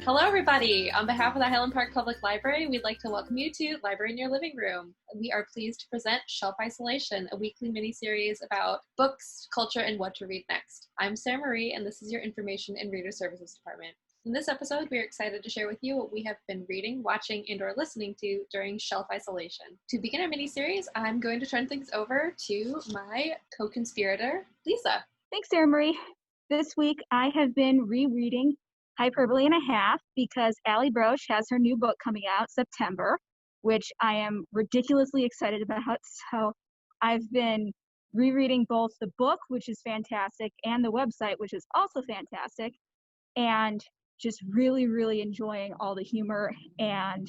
Hello, everybody. On behalf of the Highland Park Public Library, we'd like to welcome you to Library in Your Living Room. We are pleased to present Shelf Isolation, a weekly mini-series about books, culture, and what to read next. I'm Sarah Marie, and this is your Information and Reader Services Department. In this episode, we are excited to share with you what we have been reading, watching, and or listening to during Shelf Isolation. To begin our mini-series, I'm going to turn things over to my co-conspirator, Lisa. Thanks, Sarah Marie. This week, I have been rereading Hyperbole and a Half because Allie Brosh has her new book coming out September, which I am ridiculously excited about. So I've been rereading both the book, which is fantastic, and the website, which is also fantastic, and just really, really enjoying all the humor and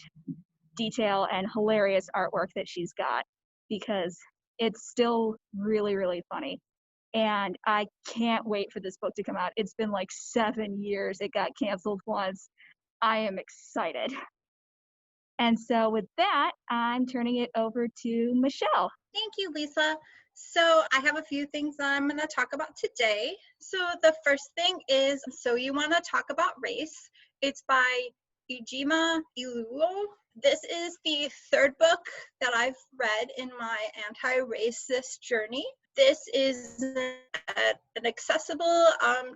detail and hilarious artwork that she's got because it's still really, really funny. And I can't wait for this book to come out. It's been like 7 years. It got canceled once. I am excited. And so with that, I'm turning it over to Michelle. Thank you, Lisa. So I have a few things I'm going to talk about today. So the first thing is, So You Want to Talk About Race. It's by Ijeoma Oluo. This is the third book that I've read in my anti-racist journey. This is an accessible,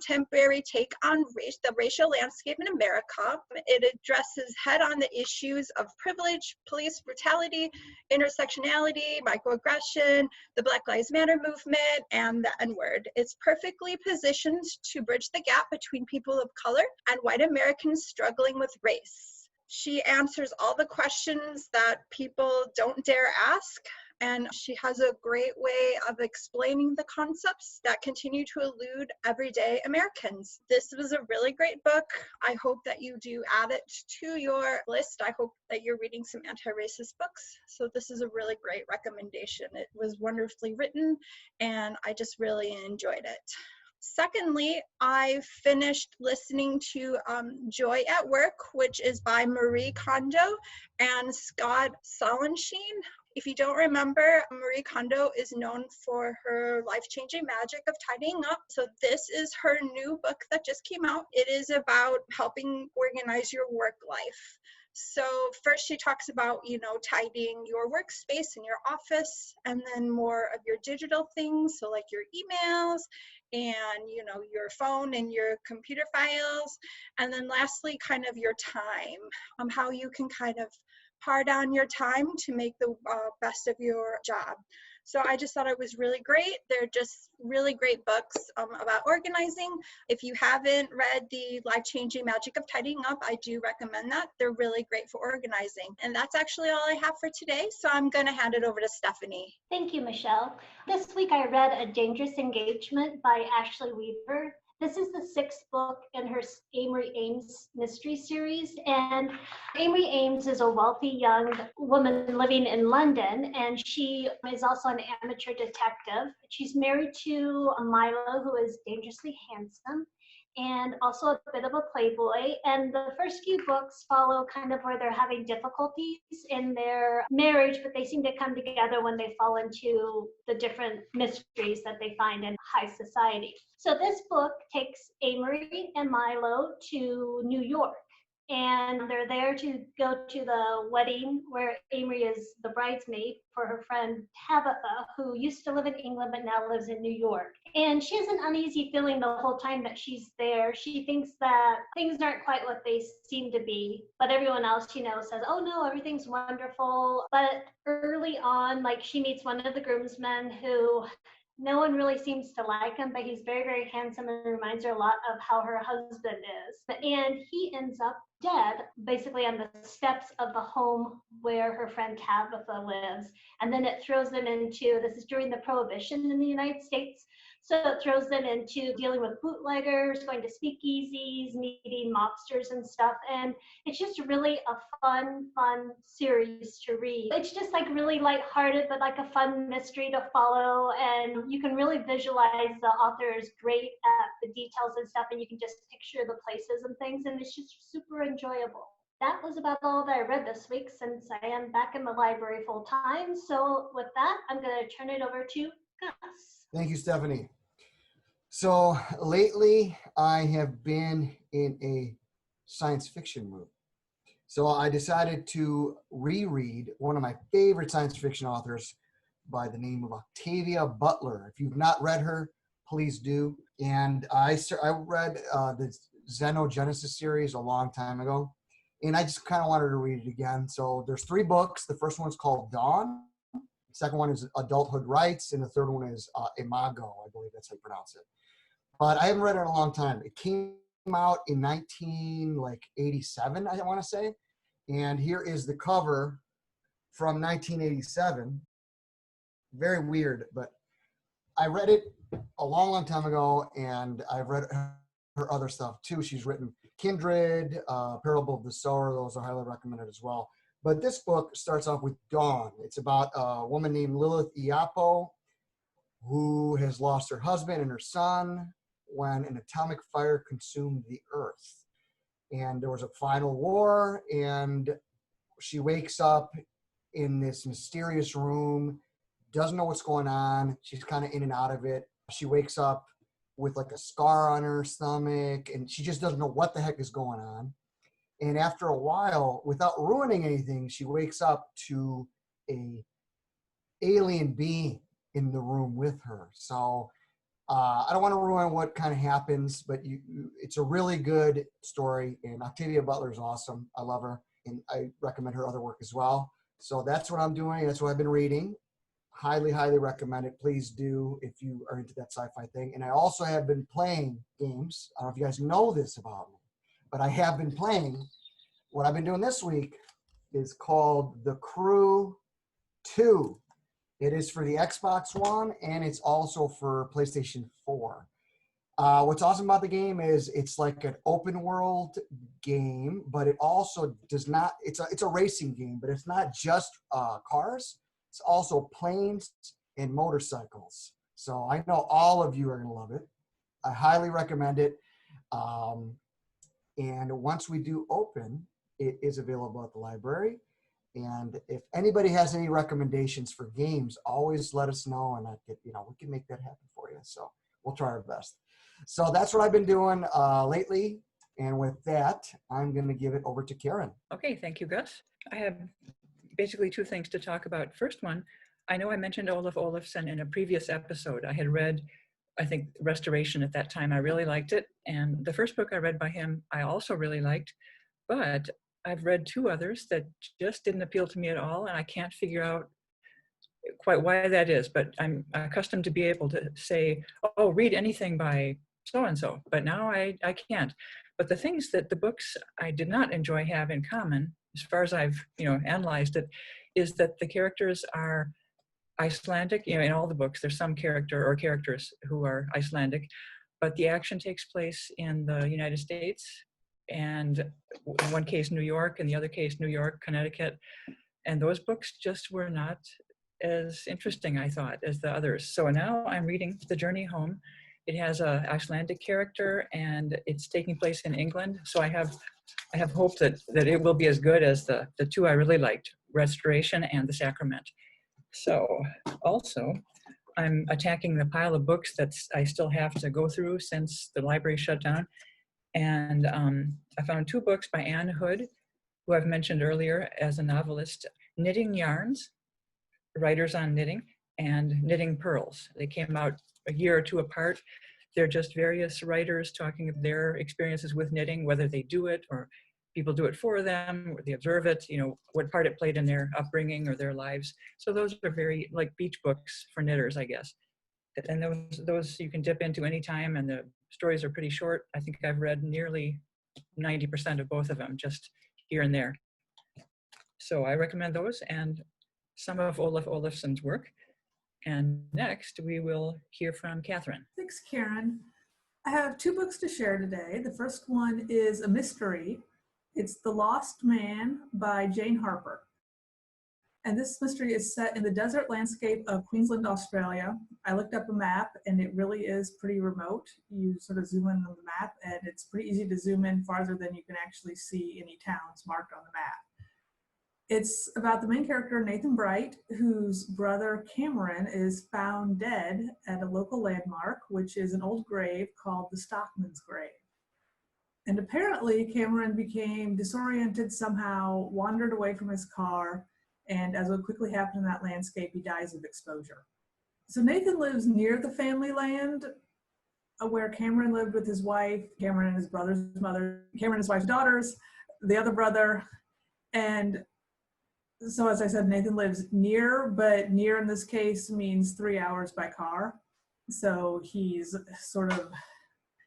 temporary take on the racial landscape in America. It addresses head-on the issues of privilege, police brutality, intersectionality, microaggression, the Black Lives Matter movement, and the N-word. It's perfectly positioned to bridge the gap between people of color and white Americans struggling with race. She answers all the questions that people don't dare ask, and she has a great way of explaining the concepts that continue to elude everyday Americans. This was a really great book. I hope that you do add it to your list. I hope that you're reading some anti-racist books. So this is a really great recommendation. It was wonderfully written, and I just really enjoyed it. Secondly, I finished listening to Joy at Work, which is by Marie Kondo and Scott Solenshine. If you don't remember, Marie Kondo is known for her life-changing magic of tidying up. So this is her new book that just came out. It is about helping organize your work life. So first she talks about, tidying your workspace in your office, and then more of your digital things. So like your emails and, your phone and your computer files. And then lastly, kind of your time, how you can kind of par down your time to make the best of your job. So I just thought it was really great. They're just really great books about organizing. If you haven't read The Life-Changing Magic of Tidying Up, I do recommend that. They're really great for organizing. And that's actually all I have for today. So I'm going to hand it over to Stephanie. Thank you, Michelle. This week I read A Dangerous Engagement by Ashley Weaver. This is the sixth book in her Amory Ames mystery series, and Amory Ames is a wealthy young woman living in London, and she is also an amateur detective. She's married to Milo, who is dangerously handsome, and also a bit of a playboy. And the first few books follow kind of where they're having difficulties in their marriage, but they seem to come together when they fall into the different mysteries that they find in high society. So this book takes Amory and Milo to New York, and they're there to go to the wedding where Amory is the bridesmaid for her friend Tabitha, who used to live in England but now lives in New York. And she has an uneasy feeling the whole time that she's there. She thinks that things aren't quite what they seem to be, but everyone else, says, oh no, everything's wonderful. But early on, she meets one of the groomsmen who no one really seems to like him, but he's very, very handsome and reminds her a lot of how her husband is. And he ends up dead, basically on the steps of the home where her friend Tabitha lives. And then it throws them into, this is during the Prohibition in the United States, so it throws them into dealing with bootleggers, going to speakeasies, meeting mobsters and stuff. And it's just really a fun series to read. It's just really lighthearted, but a fun mystery to follow. And you can really visualize the author is great at the details and stuff, and you can just picture the places and things, and it's just super enjoyable. That was about all that I read this week since I am back in the library full time. So with that, I'm going to turn it over to Gus. Thank you, Stephanie. So lately, I have been in a science fiction mood. So I decided to reread one of my favorite science fiction authors by the name of Octavia Butler. If you've not read her, please do. And I read the Xenogenesis series a long time ago, and I just kind of wanted to read it again. So there's 3 books. The first one's called Dawn. The second one is Adulthood, Rites, and the third one is Imago. I believe that's how you pronounce it. But I haven't read it in a long time. It came out in 1987, I want to say. And here is the cover from 1987. Very weird, but I read it a long, long time ago, and I've read her other stuff too. She's written Kindred, Parable of the Sower. Those are highly recommended as well. But this book starts off with Dawn. It's about a woman named Lilith Iapo who has lost her husband and her son when an atomic fire consumed the earth. And there was a final war, and she wakes up in this mysterious room, doesn't know what's going on. She's kind of in and out of it. She wakes up with like a scar on her stomach, and she just doesn't know what the heck is going on. And after a while, without ruining anything, she wakes up to a alien being in the room with her. So I don't want to ruin what kind of happens, but it's a really good story. And Octavia Butler is awesome. I love her, and I recommend her other work as well. So that's what I'm doing. That's what I've been reading. Highly, highly recommend it. Please do if you are into that sci-fi thing. And I also have been playing games. I don't know if you guys know this about me, but I have been playing. What I've been doing this week is called The Crew 2. It is for the Xbox One, and it's also for PlayStation 4. What's awesome about the game is it's like an open world game, but it also does not, it's a racing game, but it's not just cars. It's also planes and motorcycles. So I know all of you are going to love it. I highly recommend it. And once we do open, it is available at the library. And if anybody has any recommendations for games, always let us know, and we can make that happen for you. So we'll try our best. So that's what I've been doing lately. And with that, I'm going to give it over to Karen. Okay, thank you, Gus. I have basically 2 things to talk about. First one, I know I mentioned Olaf Olafsson in a previous episode. I had read, I think, Restoration at that time. I really liked it. And the first book I read by him, I also really liked. But I've read 2 others that just didn't appeal to me at all. And I can't figure out quite why that is. But I'm accustomed to be able to say, oh, read anything by so-and-so. But now I can't. But the things that the books I did not enjoy have in common, as far as I've analyzed it, is that the characters are Icelandic. In all the books, there's some character or characters who are Icelandic, but the action takes place in the United States, and in one case New York, and the other case New York, Connecticut, and those books just were not as interesting, I thought, as the others. So now I'm reading The Journey Home. It has an Icelandic character, and it's taking place in England. So I have hope that it will be as good as the 2 I really liked, Restoration and The Sacrament. So also, I'm attacking the pile of books that I still have to go through since the library shut down. And I found 2 books by Anne Hood, who I've mentioned earlier as a novelist, Knitting Yarns, Writers on Knitting, and Knitting Pearls. They came out a year or 2 apart. They're just various writers talking of their experiences with knitting, whether they do it or people do it for them, or they observe it, what part it played in their upbringing or their lives. So those are very like beach books for knitters, I guess. And those you can dip into any time, and the stories are pretty short. I think I've read nearly 90% of both of them, just here and there. So I recommend those and some of Olaf Olafsson's work. And next, we will hear from Catherine. Thanks, Karen. I have 2 books to share today. The first one is a mystery. It's The Lost Man by Jane Harper. And this mystery is set in the desert landscape of Queensland, Australia. I looked up a map, and it really is pretty remote. You sort of zoom in on the map, and it's pretty easy to zoom in farther than you can actually see any towns marked on the map. It's about the main character, Nathan Bright, whose brother Cameron is found dead at a local landmark, which is an old grave called the Stockman's Grave. And apparently Cameron became disoriented somehow, wandered away from his car, and as would quickly happen in that landscape, he dies of exposure. So Nathan lives near the family land where Cameron lived with his wife, Cameron and his brother's mother, Cameron and his wife's daughters, the other brother. And so as I said, Nathan lives near, but near in this case means 3 hours by car. So he's sort of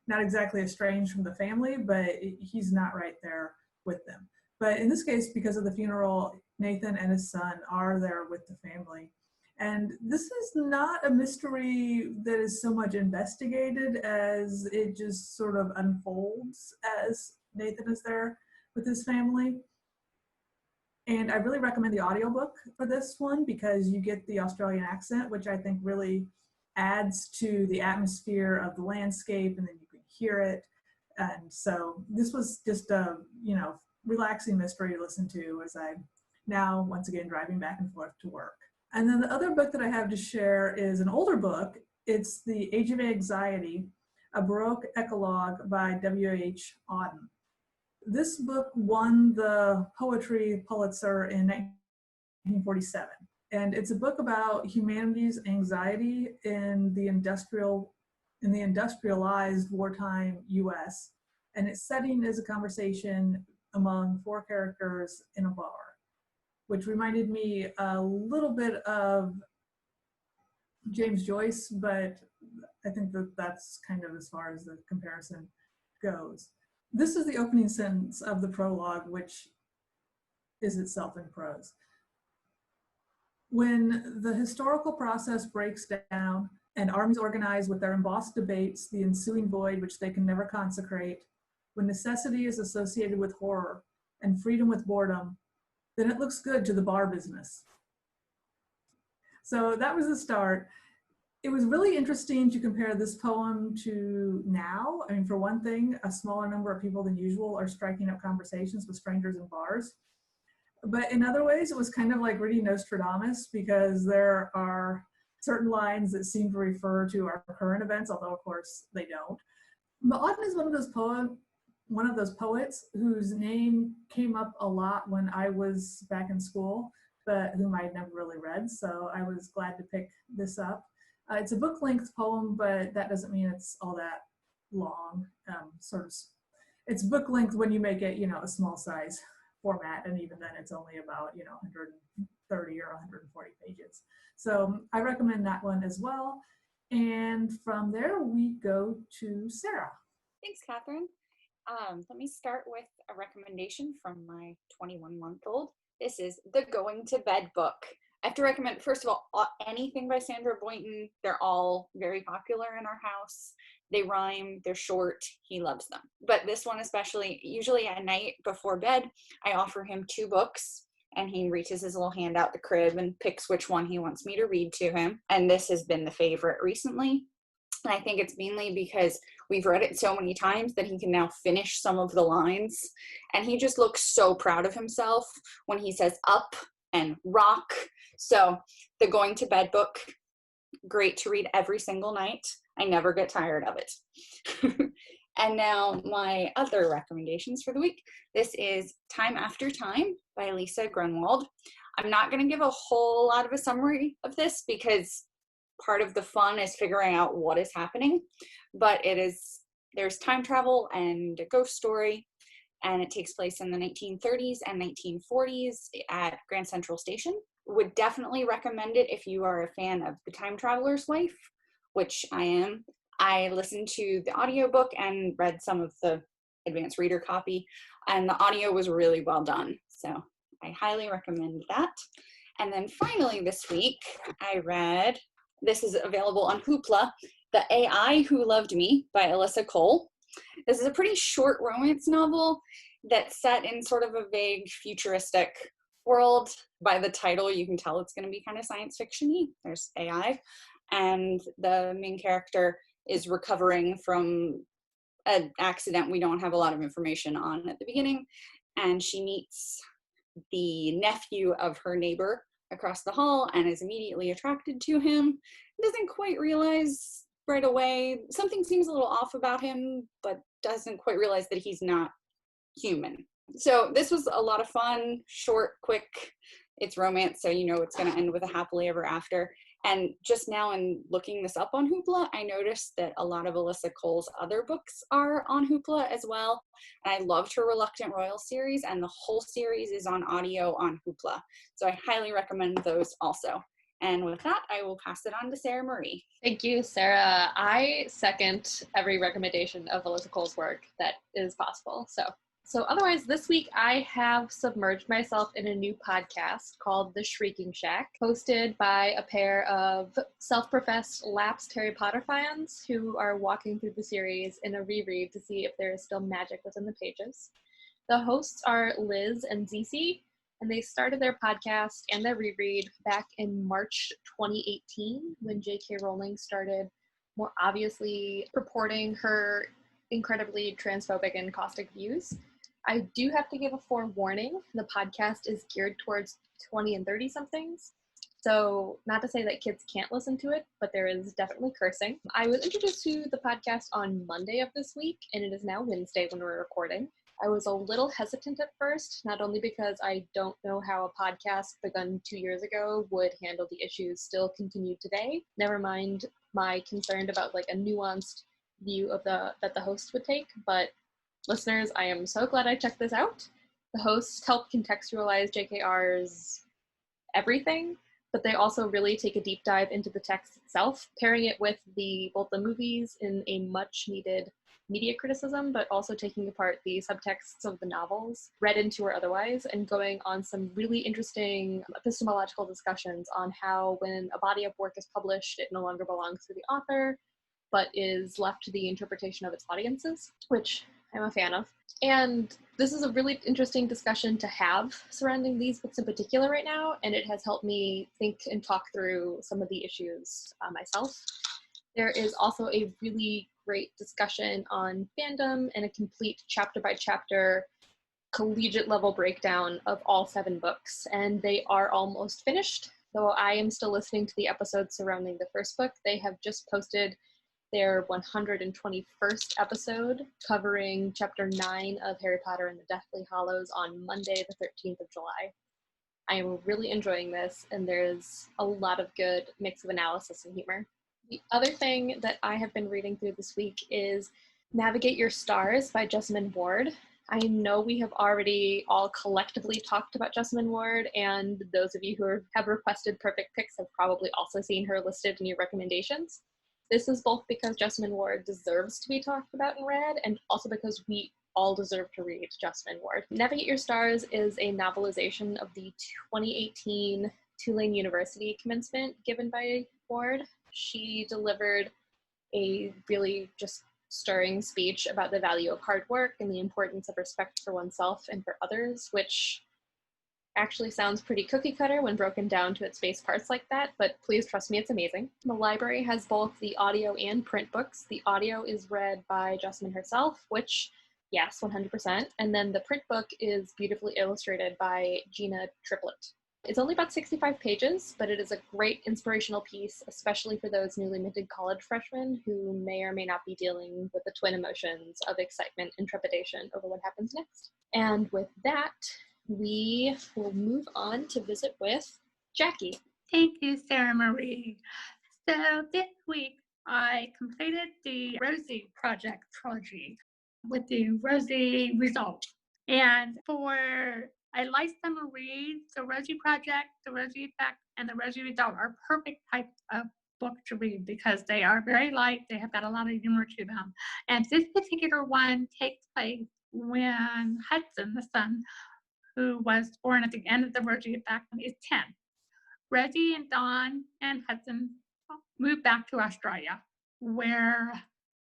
not exactly estranged from the family, but he's not right there with them. But in this case, because of the funeral, Nathan and his son are there with the family. And this is not a mystery that is so much investigated as it just sort of unfolds as Nathan is there with his family. And I really recommend the audiobook for this one because you get the Australian accent, which I think really adds to the atmosphere of the landscape, and then you can hear it. And so this was just a, relaxing mystery to listen to as I'm now once again driving back and forth to work. And then the other book that I have to share is an older book. It's The Age of Anxiety, a Baroque Eclogue by W.H. Auden. This book won the Poetry Pulitzer in 1947. And it's a book about humanity's anxiety in the industrialized wartime US. And its setting is a conversation among 4 characters in a bar, which reminded me a little bit of James Joyce, but I think that that's kind of as far as the comparison goes. This is the opening sentence of the prologue, which is itself in prose. When the historical process breaks down and armies organize with their embossed debates the ensuing void which they can never consecrate, when necessity is associated with horror and freedom with boredom, then it looks good to the bar business. So that was the start. It was really interesting to compare this poem to now. I mean, for one thing, a smaller number of people than usual are striking up conversations with strangers in bars. But in other ways, it was kind of like reading Nostradamus because there are certain lines that seem to refer to our current events, although of course they don't. But Auden is one of those poets whose name came up a lot when I was back in school, but whom I had never really read. So I was glad to pick this up. It's a book-length poem, but that doesn't mean it's all that long. It's book-length when you make it, a small size format, and even then it's only about 130 or 140 pages. So I recommend that one as well. And from there we go to Sarah. Thanks, Catherine. Let me start with a recommendation from my 21-month-old. This is the Going to Bed book. I have to recommend, first of all, anything by Sandra Boynton. They're all very popular in our house. They rhyme, they're short, he loves them. But this one especially, usually at night before bed, I offer him 2 books and he reaches his little hand out the crib and picks which one he wants me to read to him. And this has been the favorite recently. And I think it's mainly because we've read it so many times that he can now finish some of the lines. And he just looks so proud of himself when he says up and rock. So the Going to Bed book, great to read every single night. I never get tired of it. And now my other recommendations for the week. This is Time After Time by Lisa Grunwald. I'm not going to give a whole lot of a summary of this because part of the fun is figuring out what is happening, but there's time travel and a ghost story, and it takes place in the 1930s and 1940s at Grand Central Station. Would definitely recommend it if you are a fan of The Time Traveler's Wife, which I am. I listened to the audiobook and read some of the advanced reader copy, and the audio was really well done. So I highly recommend that. And then finally this week, I read, this is available on Hoopla, The AI Who Loved Me by Alyssa Cole. This is a pretty short romance novel that's set in sort of a vague futuristic world. By the title, you can tell it's going to be kind of science fiction-y. There's AI, and the main character is recovering from an accident we don't have a lot of information on at the beginning, and she meets the nephew of her neighbor across the hall and is immediately attracted to him. Doesn't quite realize right away. Something seems a little off about him, but doesn't quite realize that he's not human. So this was a lot of fun, short, quick. It's romance, so you know it's going to end with a happily ever after. And just now in looking this up on Hoopla, I noticed that a lot of Alyssa Cole's other books are on Hoopla as well. And I loved her Reluctant Royal series, and the whole series is on audio on Hoopla. So I highly recommend those also. And with that, I will pass it on to Sarah Marie. Thank you, Sarah. I second every recommendation of Alyssa Cole's work that is possible. So otherwise, this week I have submerged myself in a new podcast called The Shrieking Shack, hosted by a pair of self-professed lapsed Harry Potter fans who are walking through the series in a reread to see if there is still magic within the pages. The hosts are Liz and Zizi, and they started their podcast and their reread back in March 2018 when J.K. Rowling started more obviously purporting her incredibly transphobic and caustic views. I do have to give a forewarning. The podcast is geared towards 20 and 30 somethings. So not to say that kids can't listen to it, but there is definitely cursing. I was introduced to the podcast on Monday of this week, and it is now Wednesday when we're recording. I was a little hesitant at first, not only because I don't know how a podcast begun 2 years ago would handle the issues still continued today, never mind my concern about like a nuanced view of that the host would take, but listeners, I am so glad I checked this out. The hosts help contextualize JKR's everything, but they also really take a deep dive into the text itself, pairing it with both the movies in a much needed media criticism, but also taking apart the subtexts of the novels, read into or otherwise, and going on some really interesting epistemological discussions on how when a body of work is published, it no longer belongs to the author, but is left to the interpretation of its audiences, which I'm a fan of. And this is a really interesting discussion to have surrounding these books in particular right now, and it has helped me think and talk through some of the issues myself. There is also a really great discussion on fandom and a complete chapter-by-chapter collegiate level breakdown of all 7 books, and they are almost finished. Though I am still listening to the episodes surrounding the first book, they have just posted their 121st episode, covering Chapter 9 of Harry Potter and the Deathly Hallows on Monday, the 13th of July. I am really enjoying this, and there's a lot of good mix of analysis and humor. The other thing that I have been reading through this week is Navigate Your Stars by Jessamine Ward. I know we have already all collectively talked about Jessamine Ward, and those of you who have requested perfect picks have probably also seen her listed in your recommendations. This is both because Jessamine Ward deserves to be talked about and read, and also because we all deserve to read Jessamine Ward. Navigate Your Stars is a novelization of the 2018 Tulane University commencement given by Ward. She delivered a really just stirring speech about the value of hard work and the importance of respect for oneself and for others, which actually sounds pretty cookie cutter when broken down to its base parts like that, but please trust me, it's amazing. The library has both the audio and print books. The audio is read by Jessamine herself, which, yes, 100%, and then the print book is beautifully illustrated by Gina Triplett. It's only about 65 pages, but it is a great inspirational piece, especially for those newly minted college freshmen who may or may not be dealing with the twin emotions of excitement and trepidation over what happens next. And with that, we will move on to visit with Jackie. Thank you, Sarah Marie. So this week, I completed the Rosie Project trilogy with the Rosie result. And I like them to read the Rosie Project, the Rosie Effect, and the Rosie Result are perfect types of book to read because they are very light. They have got a lot of humor to them. And this particular one takes place when Hudson, the son, who was born at the end of the Rosie Effect, is 10. Rosie and Dawn and Hudson moved back to Australia, where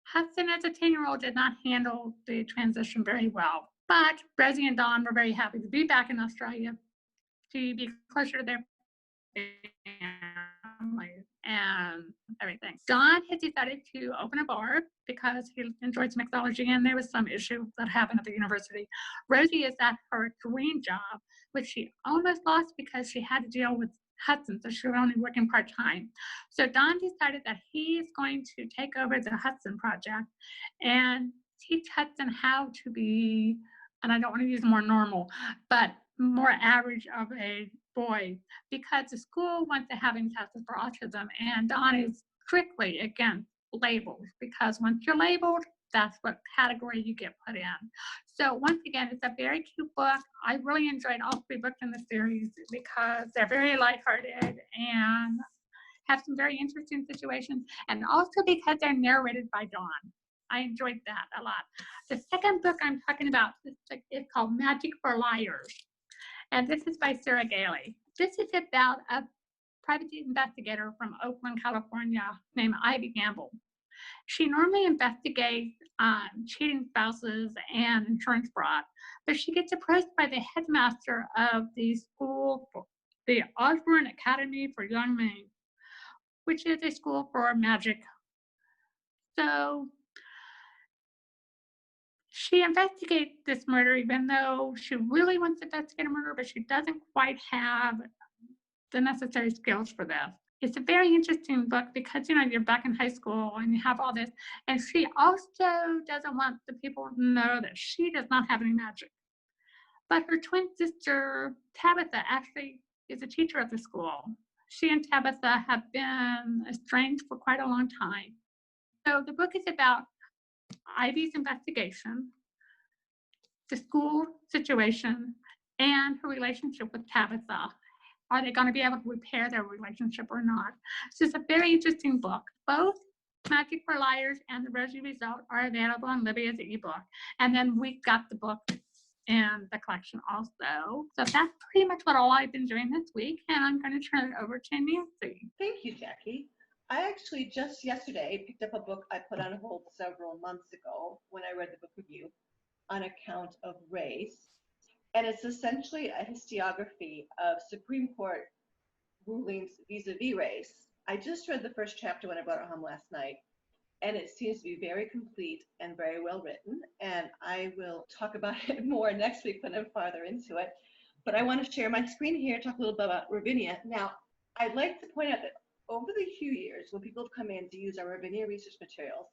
Hudson as a 10-year-old did not handle the transition very well. But Rosie and Dawn were very happy to be back in Australia, to be closer to their family and everything. Dawn had decided to open a bar because he enjoyed mixology and there was some issue that happened at the university. Rosie is at her dream job, which she almost lost because she had to deal with Hudson, so she was only working part-time. So Don decided that he's going to take over the Hudson project and teach Hudson how to be, and I don't want to use more normal, but more average of a boy, because the school wants to have him tested for autism, and Don is strictly against labels, because once you're labeled, that's what category you get put in. So once again, it's a very cute book. I really enjoyed all 3 books in the series because they're very lighthearted and have some very interesting situations, and also because they're narrated by Dawn. I enjoyed that a lot. The second book I'm talking about is called Magic for Liars, and this is by Sarah Gailey. This is about a private investigator from Oakland, California named Ivy Gamble. She normally investigates cheating spouses and insurance fraud, but she gets approached by the headmaster of the school, the Osborne Academy for Young Men, which is a school for magic. So she investigates this murder, even though she really wants to investigate a murder, but she doesn't quite have the necessary skills for this. It's a very interesting book because, you know, you're back in high school and you have all this. And she also doesn't want the people to know that she does not have any magic. But her twin sister, Tabitha, actually is a teacher at the school. She and Tabitha have been estranged for quite a long time. So the book is about Ivy's investigation, the school situation, and her relationship with Tabitha. Are they going to be able to repair their relationship or not? So it's a very interesting book. Both Magic for Liars and The Rosy Result are available on Libby as an ebook. And then we got the book in the collection also. So that's pretty much what all I've been doing this week. And I'm going to turn it over to Nancy. Thank you, Jackie. I actually just yesterday picked up a book I put on hold several months ago when I read the book review on account of race. And it's essentially a historiography of Supreme Court rulings vis-a-vis race. I just read the first chapter when I brought it home last night, and it seems to be very complete and very well written. And I will talk about it more next week when I'm farther into it. But I want to share my screen here, talk a little bit about Ravinia. Now, I'd like to point out that over the few years, when people come in to use our Ravinia research materials,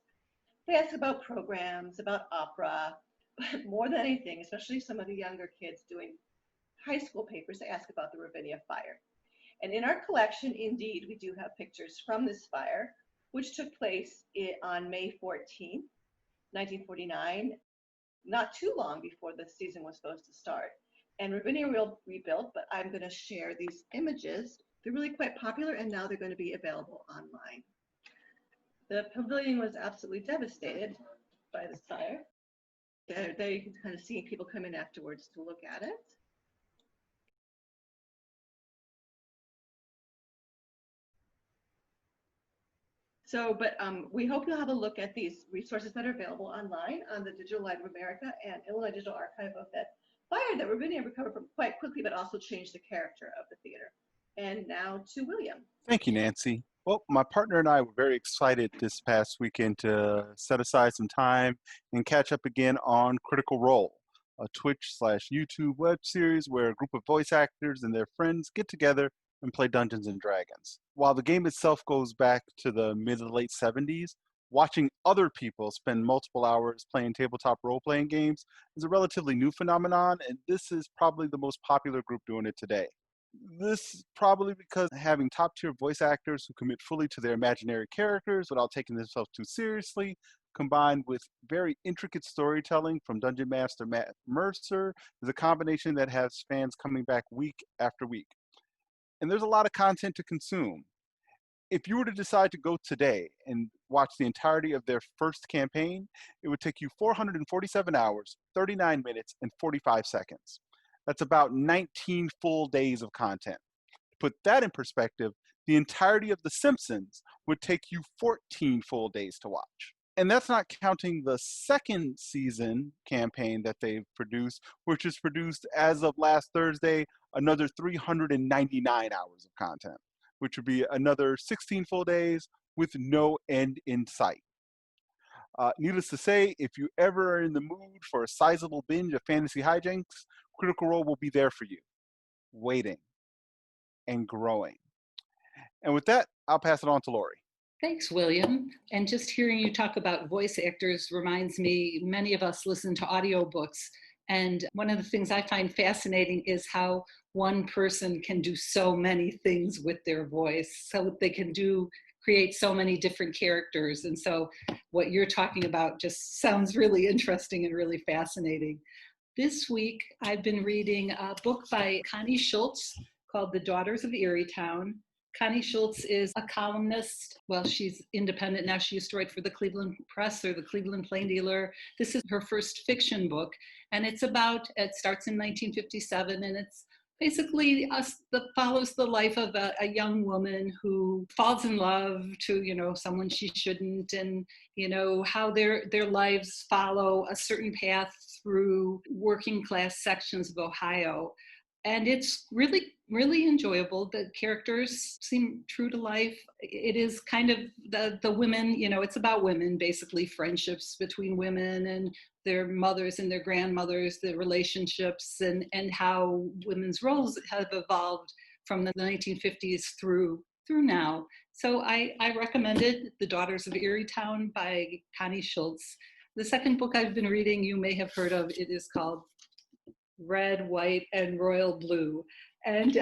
they ask about programs, about opera. But more than anything, especially some of the younger kids doing high school papers, they ask about the Ravinia fire. And in our collection, indeed, we do have pictures from this fire, which took place on May 14th, 1949, not too long before the season was supposed to start. And Ravinia rebuilt, but I'm going to share these images. They're really quite popular, and now they're going to be available online. The pavilion was absolutely devastated by this fire. There you can kind of see people come in afterwards to look at it. So, but we hope you'll have a look at these resources that are available online on the Digital Library of America and Illinois Digital Archive of that fire that Ravinia recovered from quite quickly, but also changed the character of the theater. And now to William. Thank you, Nancy. Well, my partner and I were very excited this past weekend to set aside some time and catch up again on Critical Role, a Twitch/YouTube web series where a group of voice actors and their friends get together and play Dungeons and Dragons. While the game itself goes back to the mid to late 70s, watching other people spend multiple hours playing tabletop role-playing games is a relatively new phenomenon, and this is probably the most popular group doing it today. This is probably because having top-tier voice actors who commit fully to their imaginary characters without taking themselves too seriously, combined with very intricate storytelling from Dungeon Master Matt Mercer, is a combination that has fans coming back week after week. And there's a lot of content to consume. If you were to decide to go today and watch the entirety of their first campaign, it would take you 447 hours, 39 minutes, and 45 seconds. That's about 19 full days of content. To put that in perspective, the entirety of The Simpsons would take you 14 full days to watch. And that's not counting the second season campaign that they've produced, which is produced as of last Thursday, another 399 hours of content, which would be another 16 full days with no end in sight. Needless to say, if you ever are in the mood for a sizable binge of fantasy hijinks, Critical Role will be there for you, waiting. and growing. And with that, I'll pass it on to Lori. Thanks, William. And just hearing you talk about voice actors reminds me, many of us listen to audiobooks. And one of the things I find fascinating is how one person can do so many things with their voice. So they can create so many different characters. And so what you're talking about just sounds really interesting and really fascinating. This week, I've been reading a book by Connie Schultz called The Daughters of Erie-Town. Connie Schultz is a columnist. Well, she's independent now. She used to write for the Cleveland Press or the Cleveland Plain Dealer. This is her first fiction book, and it starts in 1957, and it's basically follows the life of a young woman who falls in love to, someone she shouldn't, and, how their lives follow a certain path through working class sections of Ohio. And it's really, really enjoyable. The characters seem true to life. It is kind of the women, it's about women, basically friendships between women and their mothers and their grandmothers, the relationships and how women's roles have evolved from the 1950s through now. So I recommended The Daughters of Erie-Town by Connie Schultz. The second book I've been reading, you may have heard of, it is called Red, White, and Royal Blue. And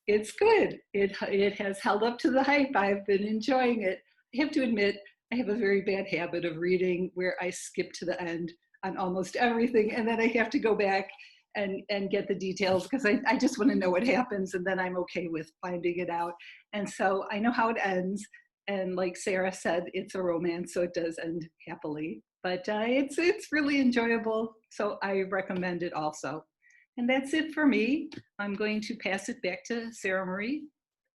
it's good. It has held up to the hype. I've been enjoying it. I have to admit, I have a very bad habit of reading where I skip to the end on almost everything, and then I have to go back and get the details because I just want to know what happens, and then I'm okay with finding it out. And so I know how it ends, and like Sarah said, it's a romance, so it does end happily. But it's really enjoyable, so I recommend it also. And that's it for me. I'm going to pass it back to Sarah Marie,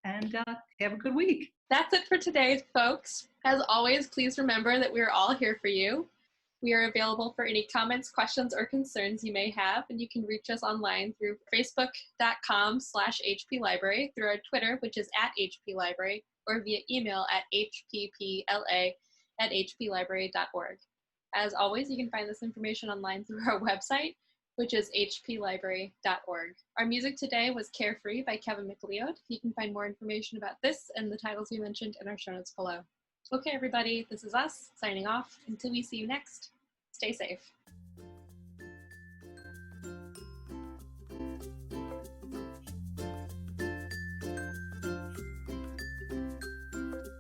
and have a good week. That's it for today, folks. As always, please remember that we are all here for you. We are available for any comments, questions, or concerns you may have, and you can reach us online through facebook.com/HP Library, through our Twitter, which is @HP Library, or via email at hppla@hplibrary.org. As always, you can find this information online through our website, which is hplibrary.org. Our music today was Carefree by Kevin MacLeod. You can find more information about this and the titles we mentioned in our show notes below. Okay, everybody, this is us signing off. Until we see you next, stay safe.